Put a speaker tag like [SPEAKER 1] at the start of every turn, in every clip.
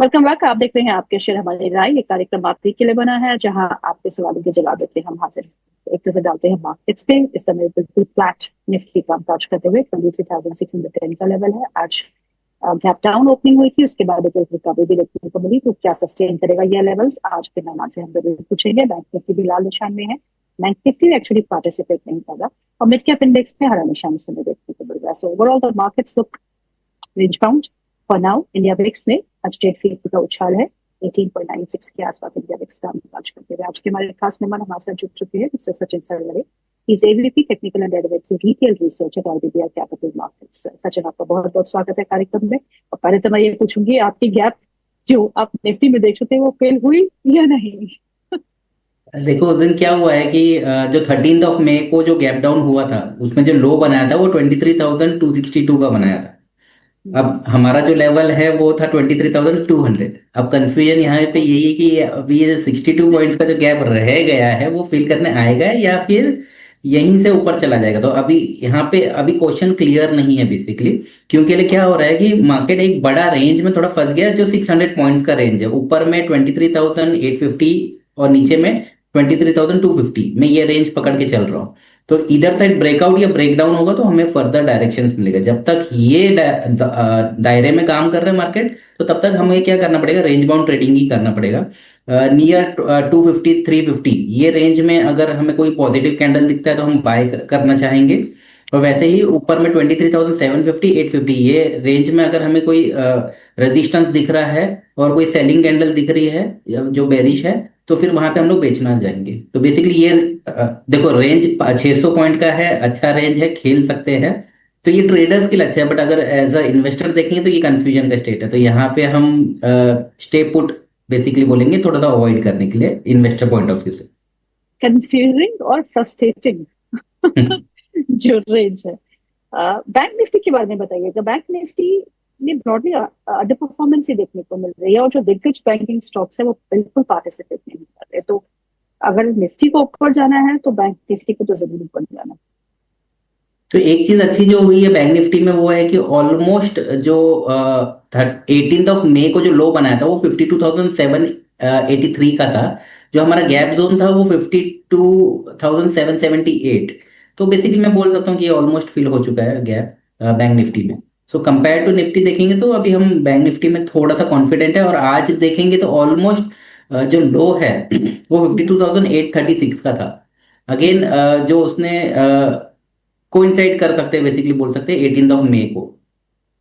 [SPEAKER 1] Welcome back. आप देख रहे हैं आपके शेयर हमारी राय। ये कार्यक्रम आपके के लिए बना है जहां आपके सवालों के जवाब देते हम हाजिर हैं। एक नजर डालते हैं मार्केट्स पे। इस समय बिल्कुल फ्लैट निफ्टी कामकाज करते हुए 23,610 का लेवल है। आज गैप डाउन ओपनिंग हुई थी, उसके बाद एक रिकवरी भी देखने को मिली। तो क्या सस्टेन करेगा ये लेवल्स, आज के मेहमान से हम जरूर पूछेंगे। बैंक निफ्टी भी लाल निशान में है। बैंक निफ्टी एक्चुअली पार्टिसिपेट नहीं कर रहा और मिड कैप इंडेक्स में हरा निशान इस समय देखने को मिल रहा है। So overall the markets look range bound for now. India BRICS में आज 8% का उछाल है। 18.96 के आसपास इंडिया ब्रिक्स का कामकाज करते हुए आज के हमारे खास मेहमान हमारे साथ जुड़ चुके हैं। Mister Sachin Sarware, is AVP technical and derivative retail research at RBBI capital markets. Sachin, आपका बहुत बहुत स्वागत है कार्यक्रम में। और पहले तो मैं ये पूछूंगी, आपकी गैप जो आप निफ्टी में देख रहे थे वो फेल हुई या नहीं?
[SPEAKER 2] देखो उस दिन क्या हुआ है कि जो 13 मई को जो गैप डाउन हुआ था उसमें जो लो बनाया था वो 23,262 का बनाया था। अब हमारा जो लेवल है वो था 23,200। अब कंफ्यूजन यहाँ पे यही है कि अभी ये 62 पॉइंट्स का जो गैप रह गया है वो फिल करने आएगा या फिर यहीं से ऊपर चला जाएगा। तो अभी यहाँ पे अभी क्वेश्चन क्लियर नहीं है बेसिकली। क्योंकि लिए क्या हो रहा है कि मार्केट एक बड़ा रेंज में थोड़ा फंस गया जो 600 पॉइंट्स का रेंज है। ऊपर में 23,850 और नीचे में 23,250 में ये रेंज पकड़ के चल रहा हूँ। तो इधर साइड ब्रेकआउट या ब्रेकडाउन होगा तो हमें फर्दर डायरेक्शंस मिलेगा। जब तक ये दायरे में काम कर रहे हैं मार्केट तो तब तक हमें क्या करना पड़ेगा, रेंज बाउंड ट्रेडिंग ही करना पड़ेगा। नियर 250 350 ये रेंज में अगर हमें कोई पॉजिटिव कैंडल दिखता है तो हम बाय करना चाहेंगे। और वैसे ही ऊपर में 23,750 850 ये रेंज में अगर हमें कोई रेजिस्टेंस दिख रहा है और कोई सेलिंग कैंडल दिख रही है जो बेरिश है तो फिर वहां पे हम लोग बेचना जाएंगे। तो बेसिकली ये देखो रेंज 600 पॉइंट का है, अच्छा रेंज है, खेल सकते हैं। तो ये ट्रेडर्स के लिए अच्छा है, बट अगर एज अ इन्वेस्टर देखेंगे तो ये कंफ्यूजन का स्टेट है। तो यहाँ पे हम स्टे पुट बेसिकली बोलेंगे, थोड़ा सा अवॉइड करने के लिए इन्वेस्टर पॉइंट ऑफ व्यू से।
[SPEAKER 1] कंफ्यूजिंग और फ्रस्ट्रेटिंग जो रेंज है। बैंक निफ्टी के बारे में बताइएगा। बैंक निफ्टी ने ब्रॉडली अंडर परफॉर्मेंस ही देखने को मिल रही है और जो दिग्गज बैंकिंग स्टॉक्स है वो बिल्कुल पार्टिसिपेट नहीं कर रहे। तो अगर निफ्टी को ऊपर जाना है तो बैंक निफ्टी को तो जरूर ऊपर जाना
[SPEAKER 2] तो एक चीज अच्छी जो हुई है बैंक निफ्टी में वो है कि ऑलमोस्ट जो 18 मई को जो लो बनाया था वो 52,783 का था। जो हमारा गैप जोन था वो 52,778। तो बेसिकली मैं बोल सकता हूँ कि ये ऑलमोस्ट फिल हो चुका है गैप बैंक निफ्टी में। सो कंपेयर टू निफ्टी देखेंगे तो अभी हम बैंक निफ्टी में थोड़ा सा कॉन्फिडेंट है। और आज देखेंगे तो ऑलमोस्ट जो लो है वो
[SPEAKER 1] है।
[SPEAKER 2] 52,836 का था। अगेन जो उसने कोइंसाइड कर सकते हैं, बेसिकली बोल सकते हैं 18 मई को।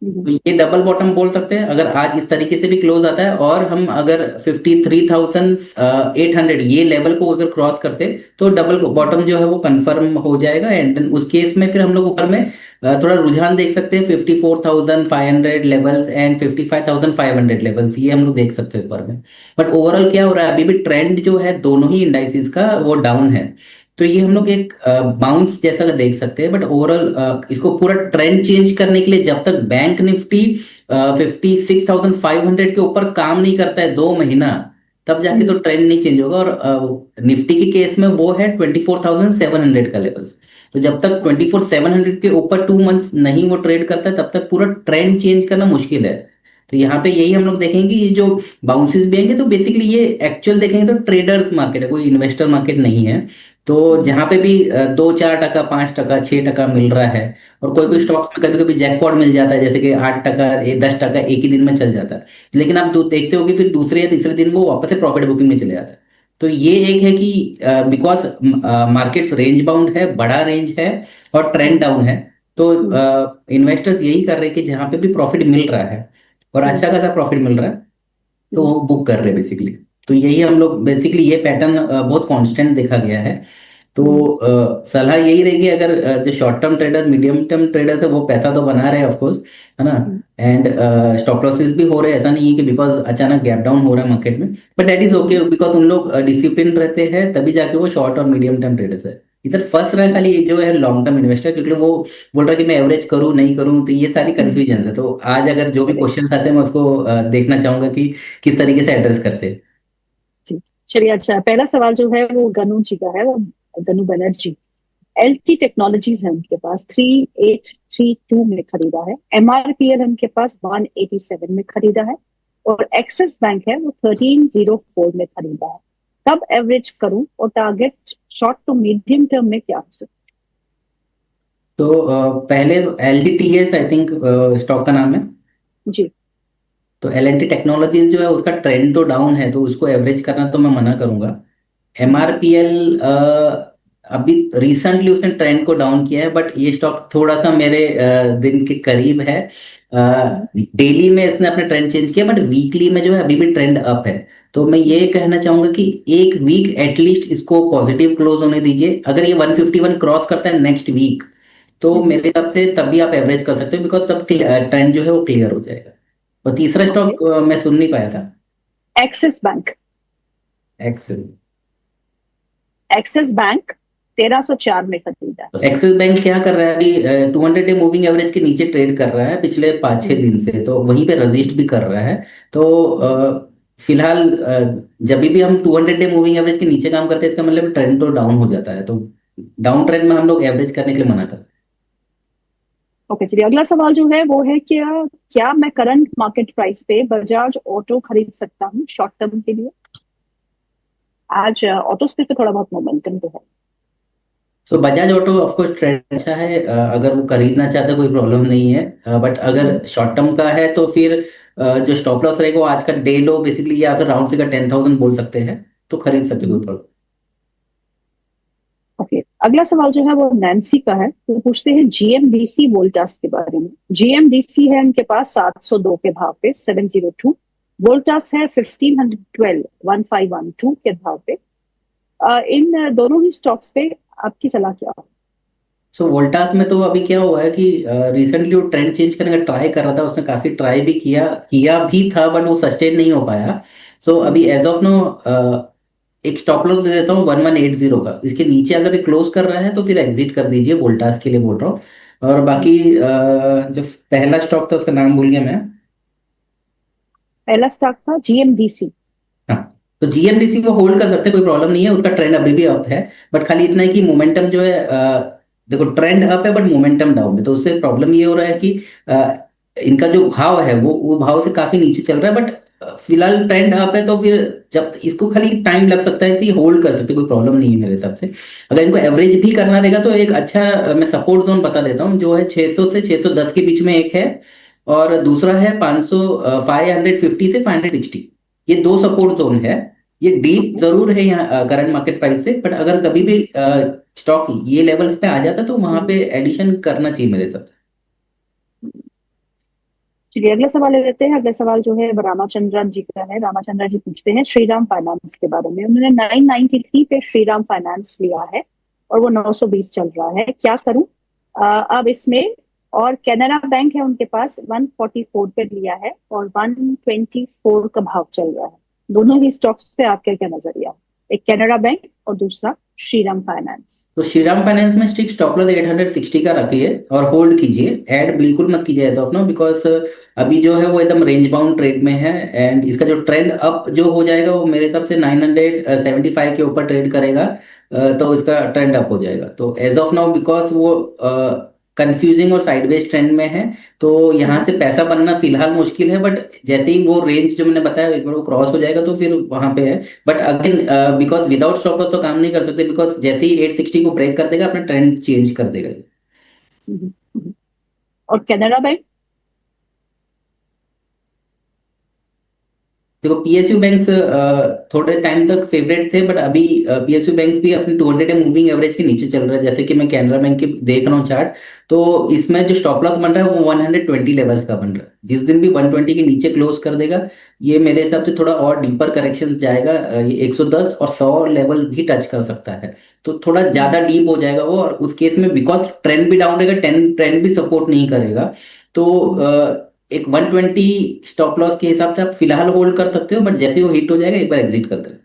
[SPEAKER 2] तो ये डबल बॉटम बोल सकते हैं अगर आज इस तरीके से भी क्लोज आता है। और हम अगर 53,800 ये लेवल को अगर क्रॉस करते तो डबल बॉटम जो है वो कंफर्म हो जाएगा। एंड उस केस में फिर हम लोग ऊपर में थोड़ा रुझान देख सकते हैं 54,500 लेवल्स एंड 55,500 लेवल्स, ये हम लोग देख सकते हैं ऊपर में। बट ओवरऑल क्या हो रहा है, अभी भी ट्रेंड जो है दोनों ही इंडाइसिस का वो डाउन है। तो ये हम लोग एक बाउंस जैसा देख सकते हैं। बट ओवरऑल इसको पूरा ट्रेंड चेंज करने के लिए जब तक बैंक निफ्टी 56,500 के ऊपर काम नहीं करता है 2 महीना, तब जाके तो ट्रेंड नहीं चेंज होगा। और निफ्टी के केस में वो है 24,700 का लेवल्स। तो जब तक 24,700 के ऊपर 2 मंथ्स नहीं वो ट्रेड करता है तब तक पूरा ट्रेंड चेंज करना मुश्किल है। तो यहाँ पे यही हम लोग देखेंगे कि ये जो बाउंसेस भी आएंगे तो बेसिकली ये एक्चुअल देखेंगे तो ट्रेडर्स मार्केट है, कोई इन्वेस्टर मार्केट नहीं है। तो जहाँ पे भी 2 4 टका 5 टका 6 टका मिल रहा है। और कोई कोई स्टॉक्स में कभी कभी जैकपॉट मिल जाता है जैसे कि 8 टका 10 टका एक ही दिन में चल जाता है। लेकिन आप देखते हो कि फिर दूसरे या तीसरे दिन वो वापस से प्रॉफिट बुकिंग में चले जाता है। तो ये एक है कि बिकॉज मार्केट्स रेंज बाउंड है, बड़ा रेंज है और ट्रेंड डाउन है। तो इन्वेस्टर्स यही कर रहे हैं कि जहाँ पे भी प्रॉफिट मिल रहा है और अच्छा खासा प्रॉफिट मिल रहा है तो वो बुक कर रहे हैं बेसिकली। तो यही हम लोग बेसिकली ये पैटर्न बहुत कांस्टेंट देखा गया है। तो सलाह यही रहेगी अगर जो short term traders medium term traders है वो पैसा तो बना रहे हैं ऑफ कोर्स, है ना। एंड स्टॉप लॉसेस भी हो रहे हैं, ऐसा नहीं है कि बिकॉज अचानक गैप डाउन हो रहा है मार्केट में, but that is okay because उन लोग डिसिप्लिन रहते हैं तभी जाके वो शॉर्ट और मीडियम टर्म ट्रेडर्स है। इधर फंस रहा है खाली जो है लॉन्ग टर्म इन्वेस्टर, क्योंकि वो बोल रहा है कि मैं एवरेज करूं नहीं करूं। तो ये सारी कंफ्यूजन है। तो आज अगर जो भी क्वेश्चन आते हैं मैं उसको देखना चाहूंगा कि किस तरीके से एड्रेस करते हैं।
[SPEAKER 1] जी, चलिए। अच्छा, पहला सवाल जो है वो गनु जी का है, वो गनु बनर्जी। एलटी टेक्नोलॉजीज है उनके पास 3832 में खरीदा है। एमआरपीएल उनके पास 187 में खरीदा है। और एक्सिस बैंक है वो 1304 में खरीदा है। कब एवरेज करूं और target short to medium term में क्या हो सकता
[SPEAKER 2] तो पहले LTTS आई थिंक स्टॉक का नाम है।
[SPEAKER 1] है? जी।
[SPEAKER 2] तो L&T टेक्नोलॉजीज जो है उसका ट्रेंड तो डाउन है, तो उसको एवरेज करना तो मैं मना करूंगा। MRPL अभी रिसेंटली उसने ट्रेंड को डाउन किया है, बट ये स्टॉक थोड़ा सा मेरे दिन के करीब है। डेली में इसने अपना ट्रेंड चेंज किया, बट वीकली में जो है अभी भी ट्रेंड अप है। तो मैं ये कहना चाहूंगा कि एक वीक एटलीस्ट इसको पॉजिटिव क्लोज होने दीजिए। अगर ये 151 क्रॉस करता है नेक्स्ट वीक, तो मेरे हिसाब से तभी आप एवरेज कर सकते हो, बिकॉज तब ट्रेंड जो है वो क्लियर हो जाएगा। और तीसरा
[SPEAKER 1] ओके।
[SPEAKER 2] स्टॉक मैं सुन नहीं पाया था।
[SPEAKER 1] Axis bank.
[SPEAKER 2] Excel.
[SPEAKER 1] Axis bank 1304 में खरीदा है।
[SPEAKER 2] तो एक्सिस बैंक क्या कर रहा है अभी? 200 डे मूविंग एवरेज के नीचे ट्रेड कर रहा है पिछले 5-6 दिन से, तो वहीं पे रजिस्ट भी कर रहा है। तो फिलहाल जब भी हम 200 डे मूविंग एवरेज के नीचे काम करते हैं, इसका मतलब ट्रेंड तो डाउन हो जाता है। तो डाउन ट्रेंड में हम लोग एवरेज करने के लिए मना करते हैं।
[SPEAKER 1] ओके, चलिए अगला सवाल जो है वो है क्या क्या मैं करंट मार्केट प्राइस पे बजाज ऑटो खरीद सकता हूँ शॉर्ट टर्म के लिए? आज ऑटो स्पेस पे थोड़ा बहुत मोमेंटम तो है।
[SPEAKER 2] तो बजाज ऑटो ऑफकोर्स ट्रेंड अच्छा है, अगर वो खरीदना चाहते हैं कोई प्रॉब्लम नहीं है। बट अगर शॉर्ट टर्म का है तो फिर जो स्टॉप लॉस रहेगा वो आज का डे लो बेसिकली, या फिर राउंड फिगर 10,000 बोल सकते हैं, तो खरीद सकते हैं, कोई प्रॉब्लम।
[SPEAKER 1] ओके, अगला सवाल जो है वो नैन्सी का है। वो पूछते हैं जीएमडीसी वोल्टास के बारे में। जीएमडीसी है उनके पास 702 के भाव पे 702। वोल्टास है 1512 1512 के भाव पे। इन दोनों ही स्टॉक्स पे आपकी सलाह क्या है?
[SPEAKER 2] सो वोल्टास में तो अभी क्या हुआ है कि रिसेंटली वो ट्रेंड चेंज करने का ट्राई कर रहा था, उसने काफी ट्राई भी किया किया भी था, बट वो सस्टेन नहीं हो पाया। सो अभी एज ऑफ नो एक स्टॉप लॉस दे देता हूँ 1180 का। इसके नीचे अगर ये क्लोज कर रहा है तो फिर एग्जिट कर दीजिए, वोल्टास के लिए बोल रहा हूँ। और बाकी जो पहला स्टॉक था उसका नाम भूल गया मैं।
[SPEAKER 1] पहला स्टॉक था जीएमडीसी।
[SPEAKER 2] हाँ, तो GMDC को होल्ड कर सकते हैं, कोई प्रॉब्लम नहीं है, उसका ट्रेंड अभी भी अप है। बट खाली इतना है कि मोमेंटम जो है देखो ट्रेंड अप है बट मोमेंटम डाउन है, तो उससे प्रॉब्लम ये हो रहा है कि इनका जो भाव है वो भाव से काफी नीचे चल रहा है। बट फिलहाल ट्रेंड अप है, तो फिर जब इसको खाली टाइम लग सकता है कि होल्ड कर सकते हैं, कोई प्रॉब्लम नहीं है मेरे हिसाब से। अगर इनको एवरेज भी करना रहेगा तो एक अच्छा मैं सपोर्ट जोन बता देता हूँ, जो है 600 से 610 के बीच में एक है, और दूसरा है 500 550 से 560। ये दो सपोर्ट जोन है। ये डीप जरूर है यहाँ करंट मार्केट प्राइस से, बट अगर कभी भी स्टॉक ये लेवल्स पे आ जाता तो वहां पे एडिशन करना चाहिए मेरे हिसाब से।
[SPEAKER 1] चलिए अगला सवाल ले लेते हैं। अगला सवाल जो है वो रामाचंद्रन जी का है। रामाचंद्रन जी पूछते हैं श्रीराम फाइनेंस के बारे में। उन्होंने 993 पे श्रीराम फाइनेंस लिया है और वो 920 चल रहा है, क्या करूं अब इसमें? और कैनरा बैंक है उनके पास 144 पे लिया है और 124 का भाव चल रहा है। दोनों ही स्टॉक्स पे आपका क्या नजरिया है? एक कैनरा बैंक और दूसरा श्रीराम फाइनेंस।
[SPEAKER 2] तो श्रीराम फाइनेंस में स्ट्रिक्ट स्टॉप लॉस 860 का रखिए और होल्ड कीजिए, ऐड बिल्कुल मत कीजिए एज ऑफ नाउ, बिकॉज अभी जो है वो एकदम रेंज बाउंड ट्रेड में है। एंड इसका जो ट्रेंड अप जो हो जाएगा वो मेरे हिसाब से 975 के ऊपर ट्रेड करेगा, तो इसका ट्रेंड अप हो जाएगा। तो एज ऑफ नाउ बिकॉज वो कंफ्यूजिंग और साइडवेज ट्रेंड में है, तो यहाँ से पैसा बनना फिलहाल मुश्किल है। बट जैसे ही वो रेंज जो मैंने बताया एक बार वो क्रॉस हो जाएगा तो फिर वहां पे है। But again because without stop loss तो काम नहीं कर सकते, बिकॉज जैसे ही 860 को ब्रेक कर देगा अपना ट्रेंड चेंज कर देगा।
[SPEAKER 1] और कैनरा बैंक।
[SPEAKER 2] देखो PSU बैंक्स थोड़े टाइम तक फेवरेट थे, बट अभी PSU बैंक्स भी अपने 200 डे मूविंग एवरेज के नीचे चल रहा है। जैसे कि मैं कैनरा बैंक की देख रहा हूँ चार्ट, तो इसमें जो स्टॉप लॉस बन रहा है वो 120 लेवल्स का बन रहा है। जिस दिन भी 120 के नीचे क्लोज कर देगा, ये मेरे हिसाब से थोड़ा और डीपर करेक्शन जाएगा। ये 110 और 100 लेवल भी टच कर सकता है, तो थोड़ा ज्यादा डीप हो जाएगा वो। और उस केस में बिकॉज ट्रेंड भी डाउन रहेगा, ट्रेंड भी सपोर्ट नहीं करेगा, तो एक 120 स्टॉप लॉस के हिसाब से आप फिलहाल होल्ड कर सकते हो, बट जैसे ही वो हिट हो जाएगा एक बार एग्जिट कर देना।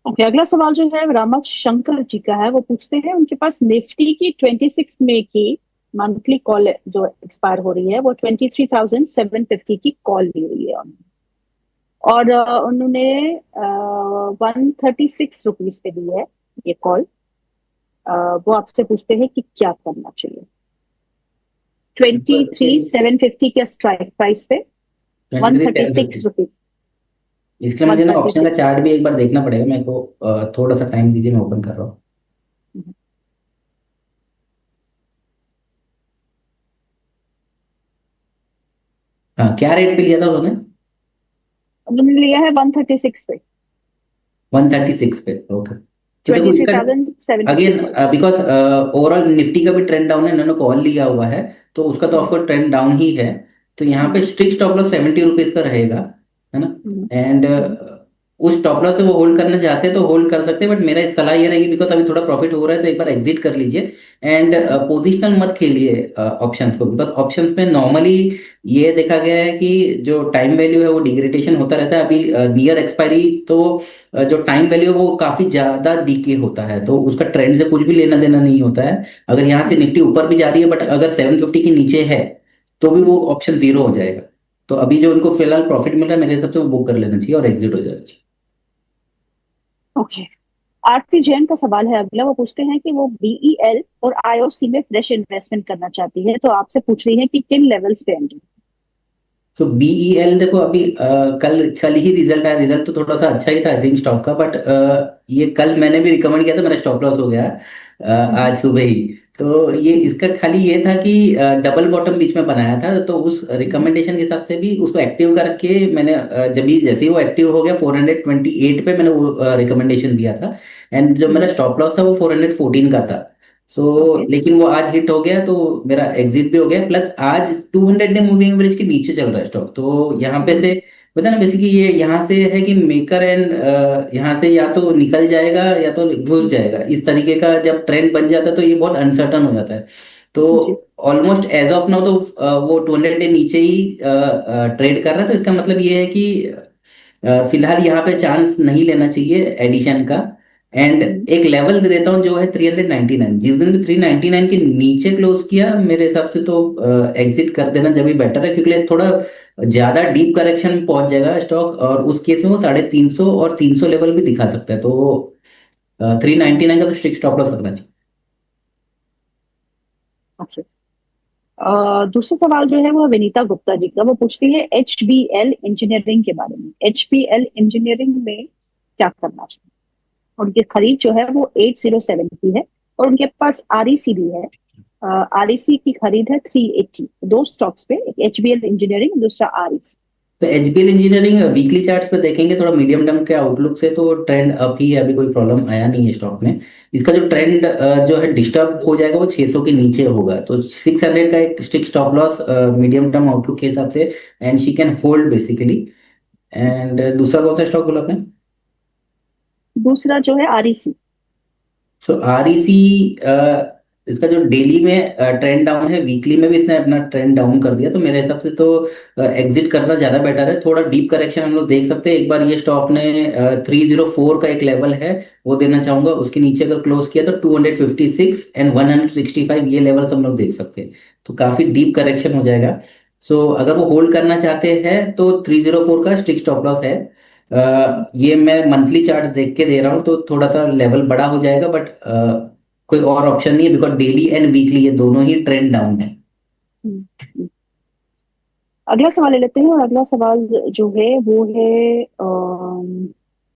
[SPEAKER 1] ओके, अगला सवाल जो है रामा शंकर जी का है। वो पूछते हैं उनके पास निफ्टी की 26 मई की मंथली कॉल जो एक्सपायर हो रही है वो 23,750 की कॉल ली हुई है उन्होंने। और उन्होंने 136 रुपीज पे दी है ये कॉल। वो आपसे पूछते हैं कि क्या करना चाहिए 23,750 के स्ट्राइक प्राइस पे। 136
[SPEAKER 2] 23,750।
[SPEAKER 1] रुपीज।
[SPEAKER 2] इसके लिए मुझे ना ऑप्शन का
[SPEAKER 1] 136।
[SPEAKER 2] चार्ट भी एक बार देखना पड़ेगा मेरे को, थोड़ा सा टाइम दीजिए, मैं ओपन कर रहा हूँ। हाँ, क्या रेट पे लिया था उन्होंने?
[SPEAKER 1] उन्होंने लिया है 136 पे।
[SPEAKER 2] 136 पे, ओके। तो देखो
[SPEAKER 1] ट्वेंटी थ्री
[SPEAKER 2] इसका
[SPEAKER 1] thousand seven
[SPEAKER 2] again,
[SPEAKER 1] fifty
[SPEAKER 2] because overall Nifty का भी ट्रेंड डाउन है, इन्होंने कॉल लिया हुआ है, तो उसका तो ऑफकोर्स ट्रेंड डाउन ही है। तो यहाँ पे स्ट्रिक्ट स्टॉप लॉस 70 रुपीज का रहेगा, है ना। एंड उस स्टॉप लॉस से वो होल्ड करना चाहते हैं तो होल्ड कर सकते हैं, बट मेरा सलाह ये रहेगी, बिकॉज अभी थोड़ा प्रॉफिट हो रहा है तो एक बार एग्जिट कर लीजिए। एंड पोजिशनल मत खेलिए ऑप्शंस को, बिकॉज ऑप्शंस में नॉर्मली ये देखा गया है कि जो टाइम वैल्यू है वो डिग्रेडेशन होता रहता है। अभी नियर एक्सपायरी तो जो टाइम वैल्यू है वो काफी ज्यादा डीके होता है, तो उसका ट्रेंड से कुछ भी लेना देना नहीं होता है। अगर यहाँ से निफ्टी ऊपर भी जा रही है बट अगर 750 के नीचे है तो भी वो ऑप्शन जीरो हो जाएगा। तो अभी जो उनको फिलहाल प्रॉफिट मिल रहा है मेरे हिसाब से वो बुक कर लेना चाहिए और एग्जिट हो जाना चाहिए।
[SPEAKER 1] ओके। आरती जैन का सवाल है अगला। वो पूछते हैं कि वो बीईएल और आईओसी में फ्रेश इन्वेस्टमेंट करना चाहती है, तो आपसे पूछ रही है कि किन लेवल्स पे एंट्री।
[SPEAKER 2] तो बीईएल देखो अभी कल कल ही रिजल्ट आया, रिजल्ट तो थोड़ा सा अच्छा ही था आई थिंक स्टॉक का, बट ये कल मैंने भी रिकमेंड किया था, मेरा स्टॉप लॉस हो गया आज सुबह ही। तो ये इसका खाली ये था कि डबल बॉटम बीच में बनाया था, तो उस रिकमेंडेशन के हिसाब से भी उसको एक्टिव करके मैंने जब भी जैसे ही वो एक्टिव हो गया 428 पे मैंने वो रिकमेंडेशन दिया था। एंड जो मेरा स्टॉप लॉस था वो 414 का था। So
[SPEAKER 1] okay.
[SPEAKER 2] लेकिन वो आज हिट हो गया तो मेरा एग्जिट भी हो गया, प्लस आज 200 डे मूविंग एवरेज के नीचे चल रहा है स्टॉक, तो यहाँ पे से पता ना बेसिकली ये यहाँ से है कि मेकर एंड यहाँ से या तो निकल जाएगा या तो घुस जाएगा, इस तरीके का जब ट्रेंड बन जाता है तो ये बहुत अनसर्टन हो जाता है। तो
[SPEAKER 1] जी।
[SPEAKER 2] ऑलमोस्ट एज ऑफ नाउ तो वो 200 डे नीचे ही ट्रेड कर रहा है, तो इसका मतलब ये है कि फिलहाल यहाँ पे चांस नहीं लेना चाहिए एडिशन का। एंड एक लेवल दे देता हूँ जो है 399, जिस दिन भी 399 के नीचे क्लोज किया मेरे हिसाब से तो एग्जिट कर देना जब भी बेटर है, क्योंकि थोड़ा ज्यादा डीप करेक्शन में पहुंच जाएगा स्टॉक, और उस केस में वो 350 और 300 लेवल भी दिखा सकता है, तो 399 का तो स्ट्रिक्ट स्टॉप लॉस रखना चाहिए।
[SPEAKER 1] ओके। दूसरा सवाल जो है वो विनीता गुप्ता जी का। वो पूछती है एचबीएल इंजीनियरिंग के बारे में। एचबीएल इंजीनियरिंग में क्या करना चाहिए। उनकी खरीद जो है वो 807 की है और उनके पास आरईसी भी है। आरईसी की खरीद है 380। दो स्टॉक्स पे, एक एचबीएल इंजीनियरिंग, दूसरा आरईसी।
[SPEAKER 2] तो एचबीएल इंजीनियरिंग वीकली चार्ट्स पे देखेंगे थोड़ा मीडियम टर्म के आउटलुक से तो ट्रेंड अप ही है, अभी कोई प्रॉब्लम आया नहीं है स्टॉक में। इसका जो ट्रेंड जो है डिस्टर्ब हो जाएगा वो 600 के नीचे होगा, तो 600 का एक stick stop loss medium term outlook के हिसाब से, and she can hold basically. And दूसरा कौन सा स्टॉक बोला आपने?
[SPEAKER 1] दूसरा जो है आरईसी।
[SPEAKER 2] सो आरईसी इसका जो डेली में ट्रेंड डाउन है, वीकली में भी इसने अपना ट्रेंड डाउन कर दिया, तो मेरे हिसाब से तो एग्जिट करना ज्यादा बेटर है। थोड़ा डीप करेक्शन हम लोग देख सकते हैं, एक बार ये स्टॉक ने 304 का एक लेवल है वो देना चाहूंगा, उसके नीचे अगर क्लोज किया तो 256 एंड 165 ये लेवल हम लोग देख सकते हैं, तो काफी डीप करेक्शन हो जाएगा। सो अगर वो होल्ड करना चाहते हैं तो 304 का स्टिक स्टॉप लॉस है। ये मैं मंथली चार्ट देख के दे रहा हूँ तो थोड़ा सा लेवल बड़ा हो जाएगा, बट कोई और ऑप्शन नहीं है, बिकॉज डेली एंड वीकली ये दोनों ही ट्रेंड डाउन है।
[SPEAKER 1] हम्म। अगला सवाल ले लेते हैं। और अगला सवाल जो है वो है